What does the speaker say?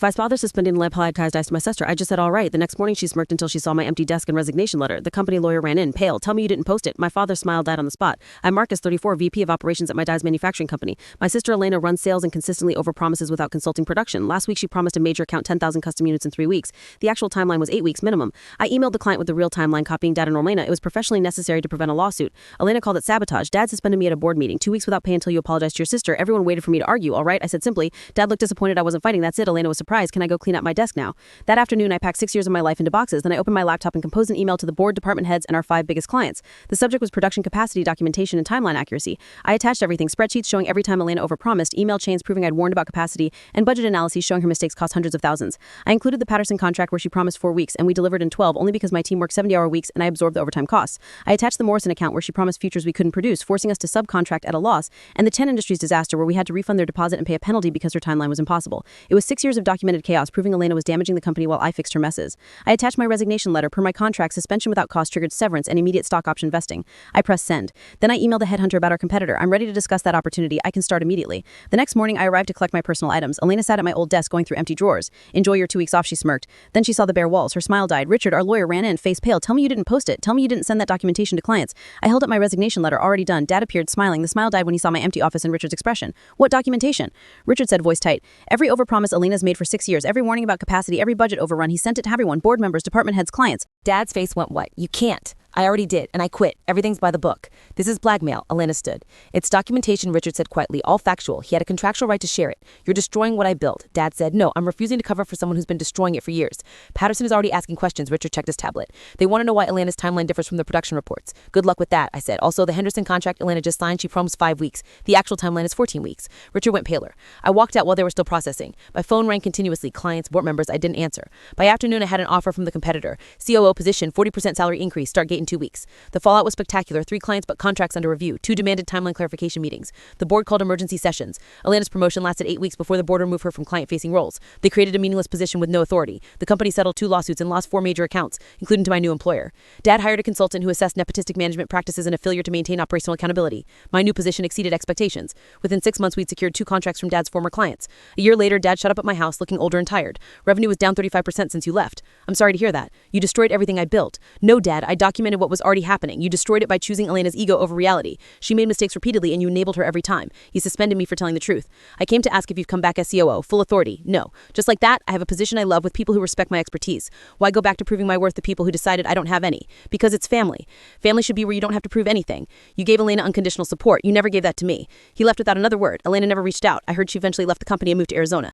Vice father suspended and apologized to my sister. I just said, all right. The next morning, she smirked until she saw my empty desk and resignation letter. The company lawyer ran in, pale. Tell me you didn't post it. My father smiled, died on the spot. I'm Marcus, 34, VP of Operations at my dad's manufacturing company. My sister Elena runs sales and consistently overpromises without consulting production. Last week, she promised a major account 10,000 custom units in 3 weeks. The actual timeline was 8 weeks minimum. I emailed the client with the real timeline, copying Dad and Elena. It was professionally necessary to prevent a lawsuit. Elena called it sabotage. Dad suspended me at a board meeting. 2 weeks without pay until you apologized to your sister. Everyone waited for me to argue. All right, I said simply. Dad looked disappointed I wasn't fighting. That's it. Elena was surprised. Can I go clean up my desk now? That afternoon, I packed 6 years of my life into boxes. Then I opened my laptop and composed an email to the board, department heads, and our 5 biggest clients. The subject was production capacity, documentation, and timeline accuracy. I attached everything, spreadsheets showing every time Elena overpromised, email chains proving I'd warned about capacity, and budget analyses showing her mistakes cost hundreds of thousands. I included the Patterson contract where she promised 4 weeks, and we delivered in 12 only because my team worked 70-hour weeks and I absorbed the overtime costs. I attached the Morrison account where she promised futures we couldn't produce, forcing us to subcontract at a loss, and the 10 Industries disaster where we had to refund their deposit and pay a penalty because her timeline was impossible. It was 6 years of documented chaos, proving Elena was damaging the company while I fixed her messes. I attached my resignation letter. Per my contract, suspension without cause triggered severance and immediate stock option vesting. I pressed send. Then I emailed the headhunter about our competitor. I'm ready to discuss that opportunity. I can start immediately. The next morning, I arrived to collect my personal items. Elena sat at my old desk going through empty drawers. Enjoy your 2 weeks off, she smirked. Then she saw the bare walls. Her smile died. Richard, our lawyer, ran in, face pale. Tell me you didn't post it. Tell me you didn't send that documentation to clients. I held up my resignation letter, already done. Dad appeared, smiling. The smile died when he saw my empty office and Richard's expression. What documentation? Richard said, voice tight. Every overpromise Elena's made for 6 years. Every warning about capacity, every budget overrun. He sent it to everyone, board members, department heads, clients. Dad's face went white. You can't. I already did, and I quit. Everything's by the book. This is blackmail, Elena stood. It's documentation, Richard said quietly, all factual. He had a contractual right to share it. You're destroying what I built. Dad said, no, I'm refusing to cover for someone who's been destroying it for years. Patterson is already asking questions, Richard checked his tablet. They want to know why Elena's timeline differs from the production reports. Good luck with that, I said. Also, the Henderson contract Elena just signed, she promised 5 weeks. The actual timeline is 14 weeks. Richard went paler. I walked out while they were still processing. My phone rang continuously. Clients, board members, I didn't answer. By afternoon, I had an offer from the competitor. COO position, 40% salary increase, start gate in 2 weeks. The fallout was spectacular. 3 clients but contracts under review. 2 demanded timeline clarification meetings. The board called emergency sessions. Elena's promotion lasted 8 weeks before the board removed her from client-facing roles. They created a meaningless position with no authority. The company settled 2 lawsuits and lost 4 major accounts, including to my new employer. Dad hired a consultant who assessed nepotistic management practices and a failure to maintain operational accountability. My new position exceeded expectations. Within 6 months, we'd secured 2 contracts from Dad's former clients. A year later, Dad showed up at my house looking older and tired. Revenue was down 35% since you left. I'm sorry to hear that. You destroyed everything I built. No, Dad, I documented what was already happening. You destroyed it by choosing Elena's ego over reality. She made mistakes repeatedly and you enabled her every time. You suspended me for telling the truth. I came to ask if you've come back as COO, full authority. No. Just like that, I have a position I love with people who respect my expertise. Why go back to proving my worth to people who decided I don't have any? Because it's family. Family should be where you don't have to prove anything. You gave Elena unconditional support. You never gave that to me. He left without another word. Elena never reached out. I heard she eventually left the company and moved to Arizona.